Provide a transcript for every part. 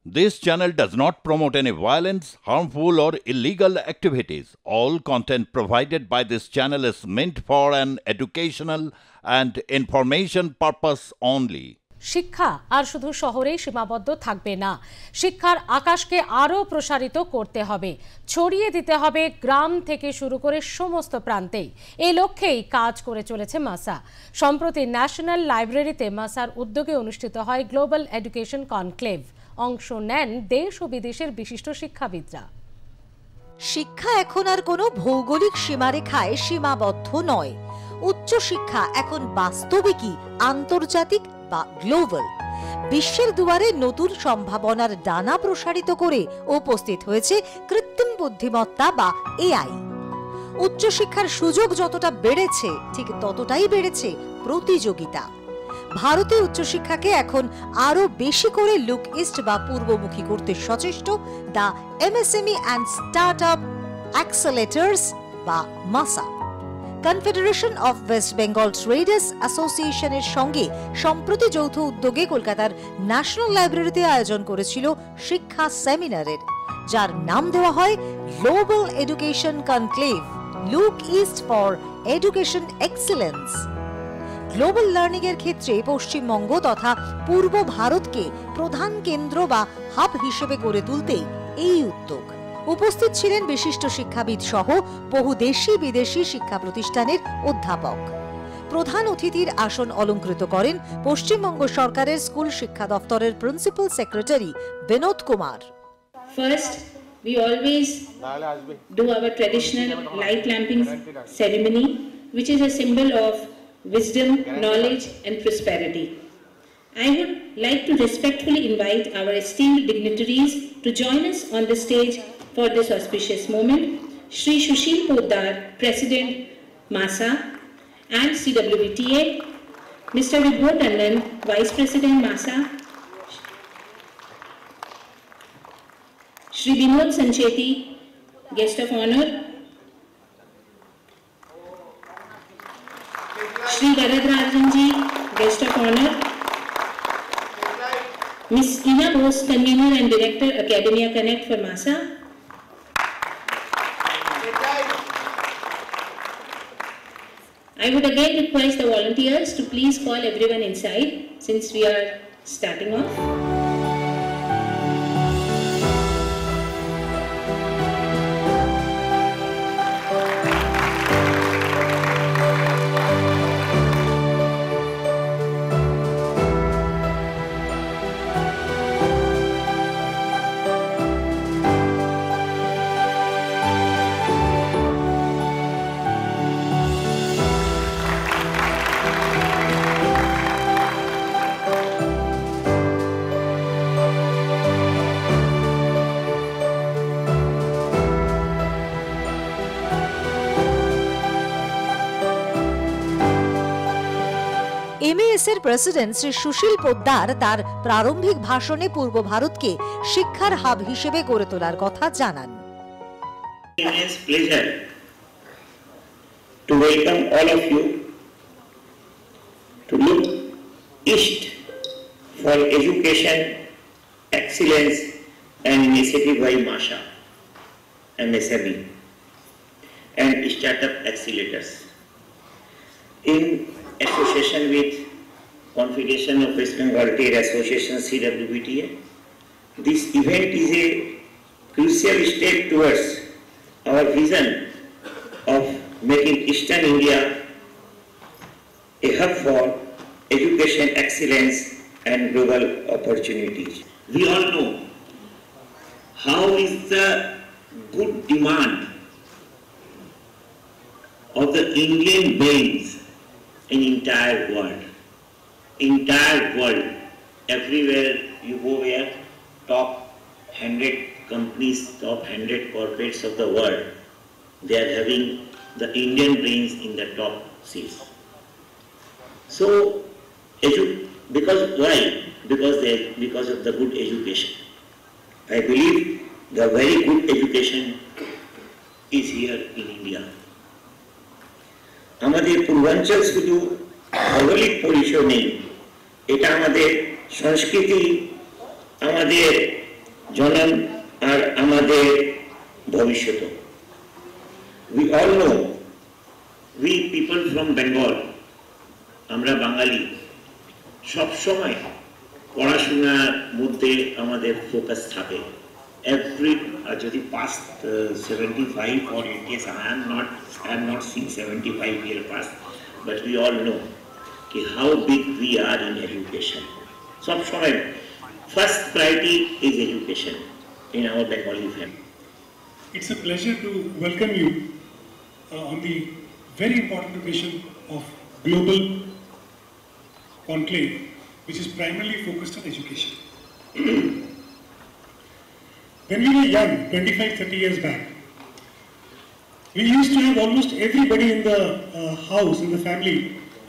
This channel does not promote any violence, harmful, or illegal activities. All content provided by this channel is meant for an educational and information purpose only. শিক্ষা আর শুধু শহরেই সীমাবদ্ধ থাকবে না, শিক্ষার আকাশকে আরও প্রসারিত করতে হবে, ছড়িয়ে দিতে হবে গ্রাম থেকে শুরু করে সমস্ত প্রান্তেই। এই লক্ষ্যেই কাজ করে চলেছে মাসা। সম্প্রতি ন্যাশনাল লাইব্রেরিতে মাসার উদ্যোগে অনুষ্ঠিত হয় গ্লোবাল এডুকেশন কনক্লেভ। অংশ নেন দেশ ও বিদেশের বিশিষ্ট শিক্ষাবিদরা। শিক্ষা এখন আর কোনো ভৌগোলিক সীমারেখায় সীমাবদ্ধ নয়। উচ্চ শিক্ষা এখন বাস্তবিকই আন্তর্জাতিক বা গ্লোবাল। বিশ্বের দুয়ারে নতুন সম্ভাবনার ডানা প্রসারিত করে উপস্থিত হয়েছে কৃত্রিম বুদ্ধিমত্তা বা এআই। উচ্চশিক্ষার সুযোগ যতটা বেড়েছে, ঠিক ততটাই বেড়েছে প্রতিযোগিতা। ভারতীয় উচ্চশিক্ষাকে এখন আরো বেশি করে লুক ইস্ট বা পূর্বমুখী করতে সচেষ্ট দ্য এমএসএমই অ্যান্ড স্টার্টআপ অ্যাক্সেলেটার্স বা মাসা। Confederation of West Bengal traders অ্যাসোসিয়েশনের সঙ্গে সম্প্রতি যৌথ উদ্যোগে কলকাতার ন্যাশনাল লাইব্রেরিতে আয়োজন করেছিল শিক্ষা সেমিনারের, যার নাম দেওয়া হয় global education conclave, look east for education excellence. Global learning এর ক্ষেত্রে পশ্চিমবঙ্গ তথা পূর্ব ভারতকে প্রধান কেন্দ্র বা হাব হিসেবে গড়ে তুলতে এই উদ্যোগ। উপস্থিত ছিলেন বিশিষ্ট শিক্ষাবিদ সহ বহু দেশি বিদেশি শিক্ষা প্রতিষ্ঠানের অধ্যাপক। প্রধান অতিথির আসন অলঙ্কৃত করেন পশ্চিমবঙ্গ সরকারের স্কুল শিক্ষা দপ্তরের principal secretary Binod Kumar. First, we always do our traditional light lamping ceremony, which is a symbol of wisdom, knowledge and prosperity. I would like to respectfully invite our esteemed dignitaries to join us on the stage for this auspicious moment. Shri Sushil Poddar, President, MASA and CWBTA, Mr. Vibhor Tandon, Vice President, MASA, Shri Vinod Sancheti, Guest of Honor, Shri Varadarajan Ji, Guest of Honor, Ms. Ina Bose, Convener and Director, Academia Connect for MASA, I would again request the volunteers to please call everyone inside since we are starting off. এমএএস এর president Shri সুশীল পোদ্দার তার প্রারম্ভিক ভাষণে পূর্ব ভারতকে শিক্ষার hub হিসেবে গড়ে তোলার কথা জানান। Immense pleasure to welcome all of you to look east for education excellence and initiative by MASA, MSME and startup accelerators in association with Confederation of West Bengal Trade Association CWBTA. This event is a crucial step towards our vision of making Eastern India a hub for education excellence and global opportunities. We all know how is the good demand of the Indian brains in entire world. Everywhere you go where top 100 companies, top 100 corporates of the world, they are having the Indian brains in the top seats. So, because why? Because of the good education. I believe the very good education is here in India. আমাদের পূর্বাঞ্চল শুধু ভৌগোলিক পরিচয় নেই, এটা আমাদের সংস্কৃতি, আমাদের জনন আর আমাদের ভবিষ্যৎ। We all know, we people from Bengal, আমরা বাঙালি সব সময় পড়াশোনার মধ্যে আমাদের ফোকাস থাকে। Every যদি past 75 or in case I am not seen 75 year past, but we all know how big we are in education. সব সময় first priority is education in our Bengali family. It's a pleasure to welcome you on the very important occasion of Global Conclave, which is primarily focused on education. When we were young, 25-30 years back, we used to have almost everybody in the house, in the family,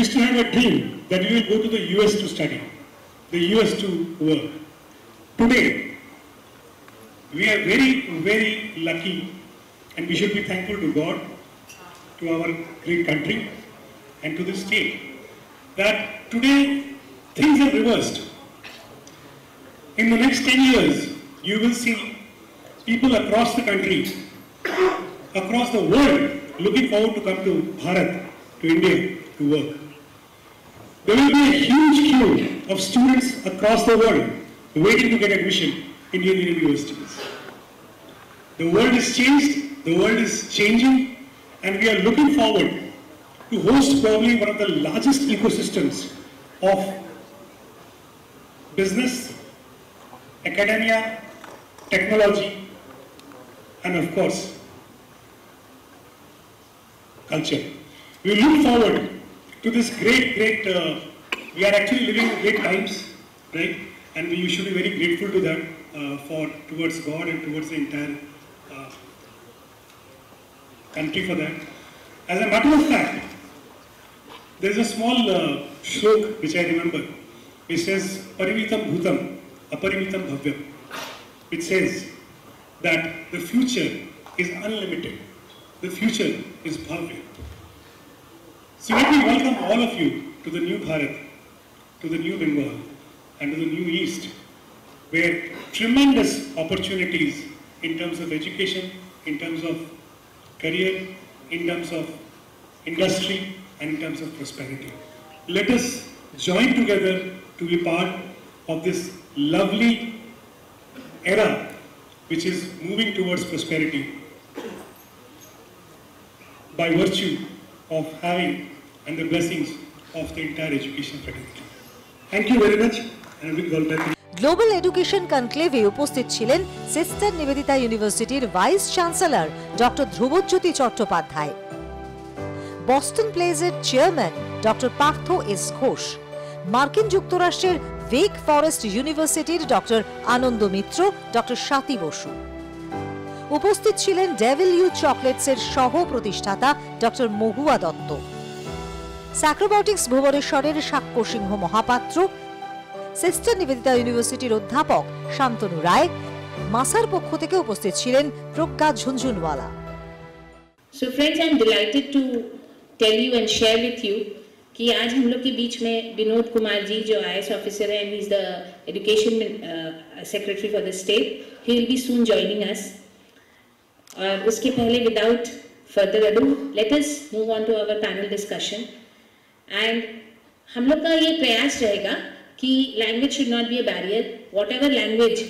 used to have a dream that we will go to the US to study, the US to work. Today, we are very, very lucky, and we should be thankful to God, to our great country, and to the state, that today things have reversed. In the next 10 years, you will see people across the country, across the world, looking forward to come to Bharat, to India, to work. There will be a huge queue of students across the world waiting to get admission in Indian universities. The world has changed, the world is changing, and we are looking forward to host probably one of the largest ecosystems of business, academia, technology, and of course, culture. We look forward to this great, we are actually living in great times, right? And we should be very grateful to that towards God and towards the entire country for that. As a matter of fact, there is a small shlok which I remember. It says, Parimitam Bhutam, Aparimitam Bhavyam. It says that the future is unlimited. The future is Bhavya. So let me welcome all of you to the new Bharat, to the new Bengal, and to the new East, where tremendous opportunities in terms of education, in terms of career, in terms of industry, and in terms of prosperity. Let us join together to be part of this lovely era which is moving towards prosperity by virtue of having and the blessings of the entire education fraternity. Thank you very much, and we will welcome. Global education কনক্লেভে উপস্থিত ছিলেন sister Nivedita ইউনিভার্সিটির vice chancellor doctor Dhrubajyoti Chattopadhyay, Boston প্লেজের chairman doctor Partha S Ghosh, মার্কিন যুক্তরাষ্ট্রের Wake Forest ইউনিভার্সিটির doctor Ananda Mitra, doctor Swati Basu. উপস্থিত ছিলেন ডেভিল চকলেটসের সহ প্রতিষ্ঠাতা ডক্টর মহুয়া দত্ত, স্যাক্রোবাউটিক্স ভুবনেশ্বরের সাক্ষ্য সিংহ মহাপাত্র, সিস্টার নিবেদিতা ইউনিভার্সিটির অধ্যাপক শান্তনু রায়। মাসার পক্ষ থেকে উপস্থিত ছিলেন প্রজ্ঞা Jhunjhunwala. So friends, I'm delighted to tell you and share with you कि आज हम लोग के बीच में विनोद कुमार जी जो IAS ऑफिसर है, and he is the education secretary for the state. He will be soon joining us. और उसके पहले without further ado, let us move on to our panel discussion. And हम लोग का ये प्रयास रहेगा कि language should not be a barrier. Whatever language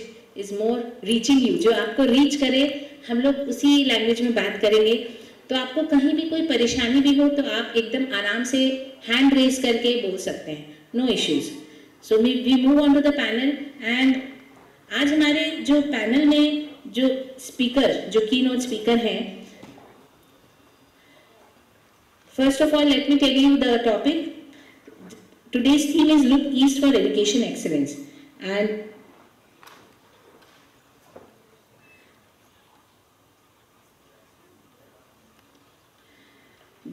is more reaching you, जो आपको reach करे, हम लोग उसी language में बात करेंगे। तो आपको कहीं भी कोई परेशानी भी हो तो आप एकदम आराम से हैंड रेज करके बोल सकते हैं, no issues. So we move on to the panel. And आज हमारे जो पैनल में जो स्पीकर, जो की नोट स्पीकर हैं, first of all let me tell you the topic. Today's theme is look east for education excellence. And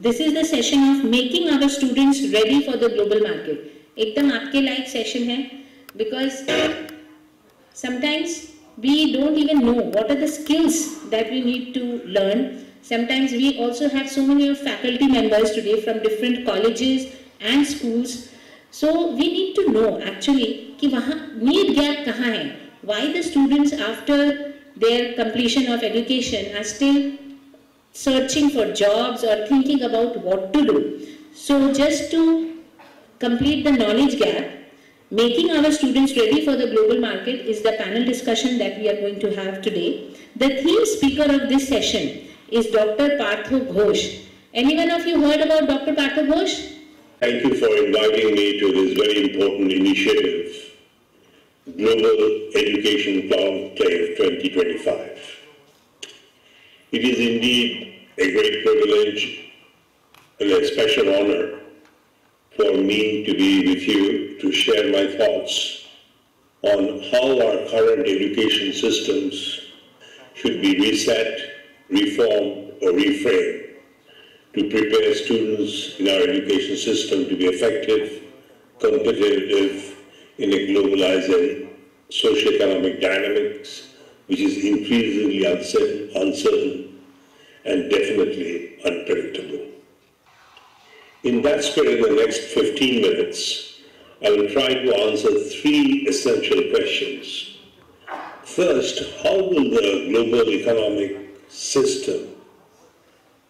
this is the session of making our students ready for the global market. एकदम आपके लायक session है, because sometimes we don't even know what are the skills that we need to learn. Sometimes we also have so many of faculty members today from different colleges and schools. So we need to know actually कि वहाँ need gap कहाँ है, why the students after their completion of education are still searching for jobs or thinking about what to do. So just to complete the knowledge gap, making our students ready for the global market is the panel discussion that we are going to have today. The theme speaker of this session is Dr. Partho Ghosh. Anyone of you heard about Dr. Partho Ghosh? Thank you for inviting me to this very important initiative, Global Education Conclave 2025. It is indeed a great privilege and a special honor for me to be with you to share my thoughts on how our current education systems should be reset, reformed, or reframed to prepare students in our education system to be effective, competitive in a globalizing socioeconomic dynamics, which is increasingly uncertain and definitely unpredictable. In that spirit, in the next 15 minutes, I will try to answer three essential questions. First, how will the global economic system,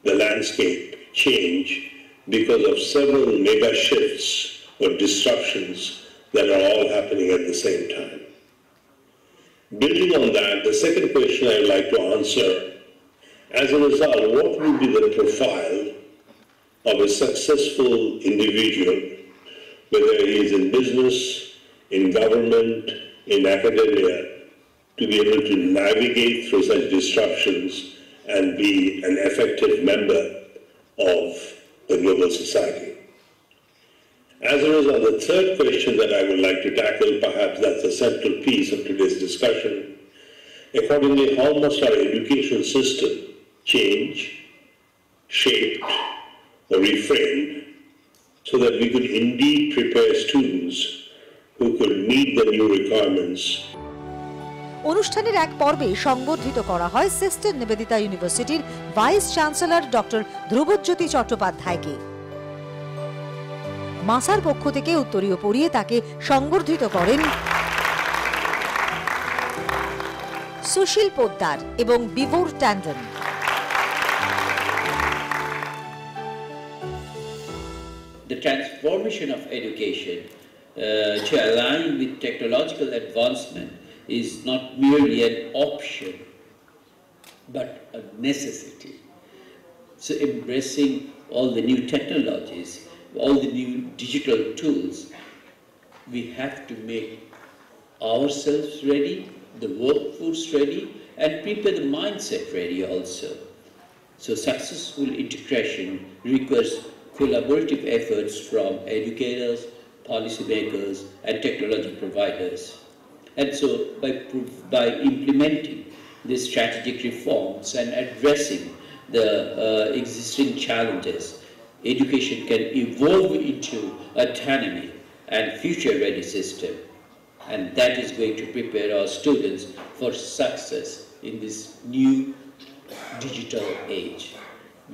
the landscape, change because of several mega shifts or disruptions that are all happening at the same time? Building on that, the second question I would like to answer, as a result, what will be the profile of a successful individual, whether he is in business, in government, in academia, to be able to navigate through such disruptions and be an effective member of the global society. As a result, the third question that I would like to tackle, perhaps that's the central piece of today's discussion, accordingly, how must our education system change, shaped, or reframed so that we could indeed prepare students who could meet the new requirements. অনুষ্ঠানের এক পর্বে সংবর্ধিত করা হয় sister Nivedita ইউনিভার্সিটির vice chancellor doctor Dhrubajyoti চট্টোপাধ্যায়কে। মাসার পক্ষ থেকে উত্তরীয় পরিয়ে তাকে সংবর্ধিত করেন সুশীল পোদ্দার এবং বিভোর Tandon. The transformation of education to align with technological advancement is not merely an option, but a necessity. So embracing all the new technologies, all the new digital tools, we have to make ourselves ready, the workforce ready, and prepare the mindset ready also. So successful integration requires collaborative efforts from educators, policymakers, and technology providers. And so by implementing these strategic reforms and addressing the existing challenges, education can evolve into a dynamic and future-ready system. And that is going to prepare our students for success in this new digital age.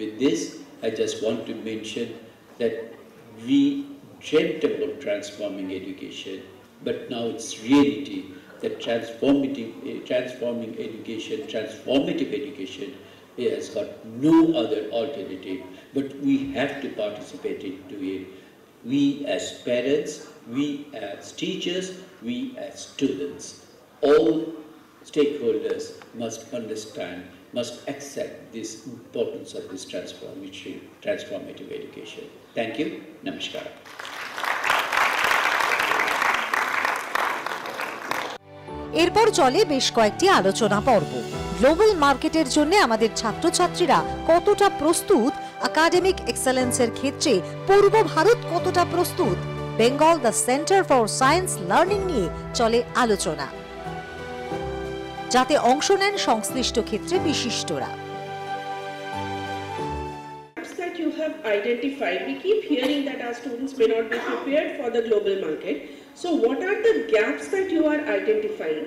With this, I just want to mention that we dreamt about transforming education, but now it's reality that transforming education, transformative education has got no other alternative, but we have to participate into it. We as parents, we as teachers, we as students, all stakeholders must understand, must accept this importance of this transformative education. Thank you. Namaskar. এরপর চলে বেশ কয়েকটি আলোচনা পর্ব। Global মার্কেটের জন্য আমাদের ছাত্রছাত্রীরা কতটা প্রস্তুত, একাডেমিক এক্সেলেন্সের ক্ষেত্রে পূর্ব ভারত কতটা প্রস্তুত, Bengal the centre for science learning নিয়ে চলে আলোচনা, যাতে অংশ নেন সংশ্লিষ্ট ক্ষেত্রে বিশিষ্টরা। That you have identified, we keep hearing that our students may not be prepared for the global market. So what are the gaps that you are identifying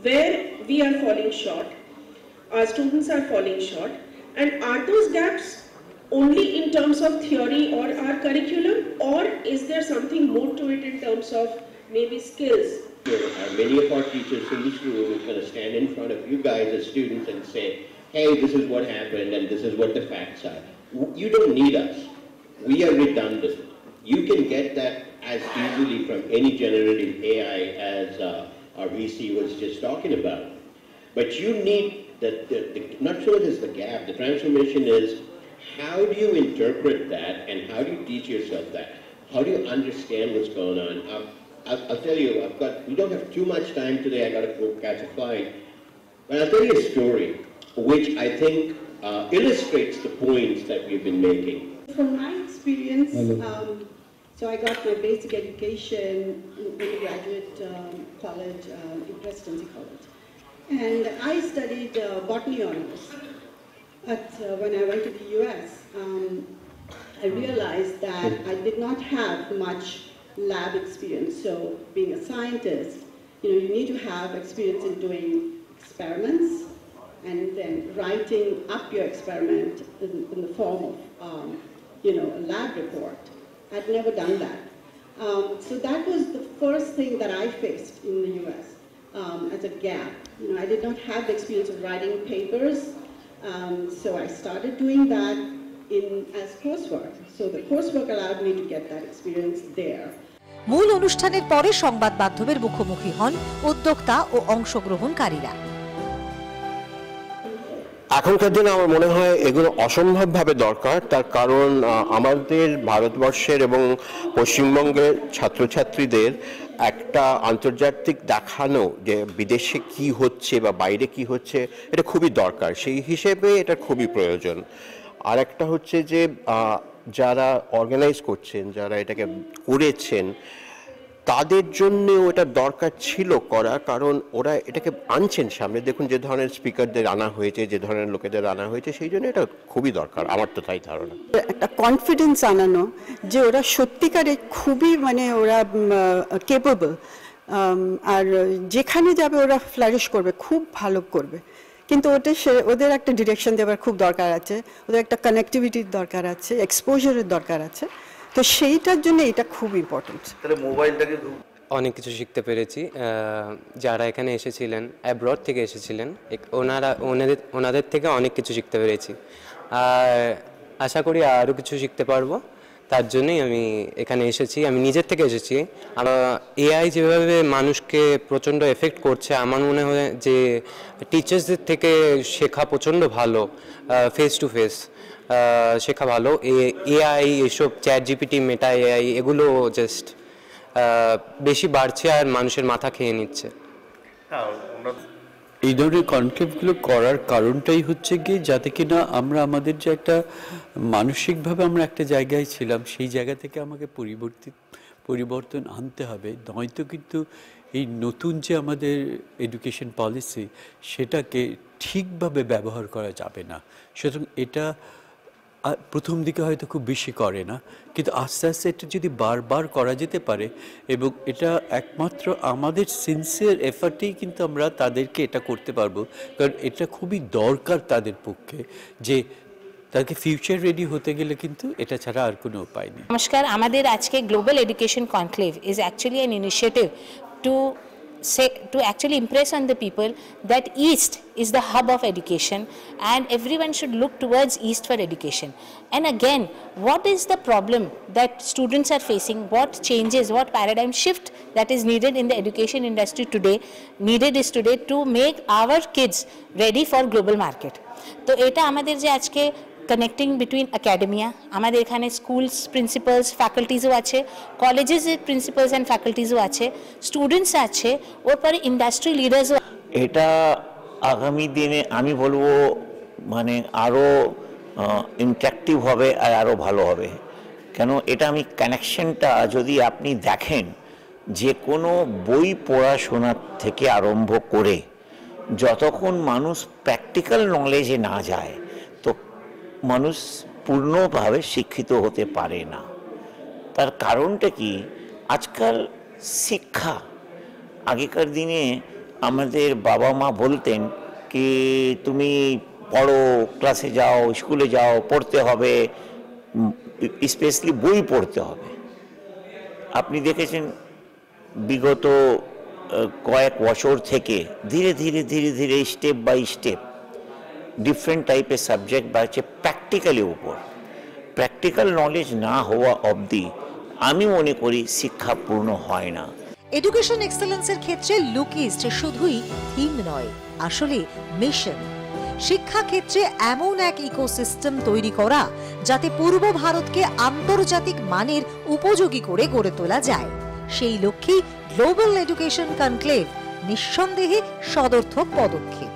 where we are falling short, our students are falling short, and are those gaps only in terms of theory or our curriculum, or is there something more to it in terms of maybe skills Many of our teachers in this room is going to stand in front of you guys as students and say, hey, this is what happened and this is what the facts are. You don't need us. We are redundant. You can get that as easily from any generative AI as our VC was just talking about. But you need, not so much as the gap, the transformation is how do you interpret that and how do you teach yourself that? How do you understand what's going on? I'll tell you, we don't have too much time today, I got to go catch a flight. But I'll tell you a story which I think illustrates the points that we've been making. From my experience, so I got my basic education in undergraduate college, in Presidency College. And I studied botany honors. But when I went to the US, I realized that I did not have much lab experience. So being a scientist, you need to have experience in doing experiments and then writing up your experiment in the form of, a lab report. I'd never done that. So that was the first thing that I faced in the US as a gap. I did not have the experience of writing papers, so I started doing that as coursework. So the coursework allowed me to get that experience there. মূল অনুষ্ঠানের পরে সংবাদ মাধ্যমের মুখোমুখি হন উদ্যোক্তা ও অংশগ্রহণকারীরা। এখনকার দিনে আমার মনে হয় এগুলো অসম্ভবভাবে দরকার, তার কারণ আমাদের ভারতবর্ষের এবং পশ্চিমবঙ্গের ছাত্রছাত্রীদের একটা আন্তর্জাতিক দেখানো যে বিদেশে কি হচ্ছে বা বাইরে কি হচ্ছে এটা খুবই দরকার, সেই হিসেবে এটা খুবই প্রয়োজন। আর একটা হচ্ছে যে যারা অর্গানাইজ করছেন, যারা এটাকে করেছেন, তাদের জন্যেও এটা দরকার ছিল করা, কারণ ওরা এটাকে আনছেন সামনে। দেখুন যে ধরনের স্পিকারদের আনা হয়েছে, যে ধরনের লোকেদের আনা হয়েছে, সেই জন্য এটা খুবই দরকার, আমার তো তাই ধারণা। একটা কনফিডেন্স আনানো যে ওরা সত্যিকারে খুবই ওরা কেপেবল, আর যেখানে যাবে ওরা ফ্লারিশ করবে, খুব ভালো করবে। কিন্তু ওদের একটা ডিরেকশন দেওয়ার খুব দরকার আছে, ওদের একটা কানেক্টিভিটির দরকার আছে, এক্সপোজারের দরকার আছে। তো সেইটার জন্য এটা খুব ইম্পর্টেন্ট। তাহলে মোবাইলটাকে অনেক কিছু শিখতে পেরেছি। যারা এখানে এসেছিলেন, অ্যাব্রড থেকে এসেছিলেন, ওনাদের থেকে অনেক কিছু শিখতে পেরেছি, আর আশা করি আরও কিছু শিখতে পারবো। তার জন্যই আমি এখানে এসেছি, আমি নিজের থেকে এসেছি। এআই যেভাবে মানুষকে প্রচণ্ড এফেক্ট করছে, আমার মনে হয় যে টিচার্সদের থেকে শেখা প্রচণ্ড ভালো, ফেস টু ফেস শেখা ভালো। এআই এসব চ্যাট জিপিটি, মেটা এআই, এগুলো জাস্ট বেশি বাড়ছে আর মানুষের মাথা খেয়ে নিচ্ছে। এই ধরনের কনক্লেভগুলো করার কারণটাই হচ্ছে গিয়ে যাতে কিনা আমরা আমাদের যে একটা মানসিকভাবে আমরা একটা জায়গায় ছিলাম, সেই জায়গা থেকে আমাকে পরিবর্তন আনতে হবে, নয়তো কিন্তু এই নতুন যে আমাদের এডুকেশন পলিসি সেটাকে ঠিকভাবে ব্যবহার করা যাবে না। সুতরাং এটা প্রথম দিকে হয়তো খুব বেশি করে না, কিন্তু আস্তে আস্তে এটা যদি বারবার করা যেতে পারে, এবং এটা একমাত্র আমাদের সিনসিয়ার এফার্টেই কিন্তু আমরা তাদেরকে এটা করতে পারবো, কারণ এটা খুবই দরকার তাদের পক্ষে, যে তাকে ফিউচার রেডি হতে গেলে কিন্তু এটা ছাড়া আর কোনো উপায় নেই। নমস্কার, আমাদের আজকে global education conclave is actually an initiative to actually impress on the people that East is the hub of education and everyone should look towards East for education. And again, what is the problem that students are facing? What changes, what paradigm shift that is needed in the education industry today, to make our kids ready for global market? So eta amader je ajke connecting between academia, আমাদের এখানে schools principles ফ্যাকাল্টিজও আছে, কলেজেসের principles and ফ্যাকাল্টিজও আছে, students আছে, ওর পরে industry লিডার্সও। এটা আগামী দিনে আমি বলবো আরও ইন্টারেক্টিভ হবে আর আরও ভালো হবে। কেন এটা আমি কানেকশনটা যদি আপনি দেখেন, যে কোনো বই পড়াশোনার থেকে আরম্ভ করে যতক্ষণ মানুষ প্র্যাকটিক্যাল নলেজে না যায়, তো মানুষ পূর্ণভাবে শিক্ষিত হতে পারে না। তার কারণটা কি? আজকাল শিক্ষা, আগেকার দিনে আমাদের বাবা মা বলতেন কি তুমি পড়ো, ক্লাসে যাও, স্কুলে যাও, পড়তে হবে, স্পেশালি বই পড়তে হবে। আপনি দেখেছেন বিগত কয়েক বছর থেকে ধীরে ধীরে ধীরে ধীরে স্টেপ বাই স্টেপ ডিফারেন্ট টাইপের সাবজেক্ট বাড়ছে প্র্যাকটিক্যালের উপর। প্র্যাকটিক্যাল নলেজ না হওয়া অবধি আমি মনে করি শিক্ষা পূর্ণ হয় না। এডুকেশন এক্সেলেন্সের ক্ষেত্রে লুক ইস্ট শুধুই থিম নয়, আসলে মিশন। শিক্ষা ক্ষেত্রে এমন এক ইকোসিস্টেম তৈরি করা যাতে পূর্ব ভারতকে আন্তর্জাতিক মানের উপযোগী করে গড়ে তোলা যায়। সেই লক্ষ্যেই গ্লোবাল এডুকেশন কনক্লেভ নিঃসন্দেহে সদর্থক পদক্ষেপ।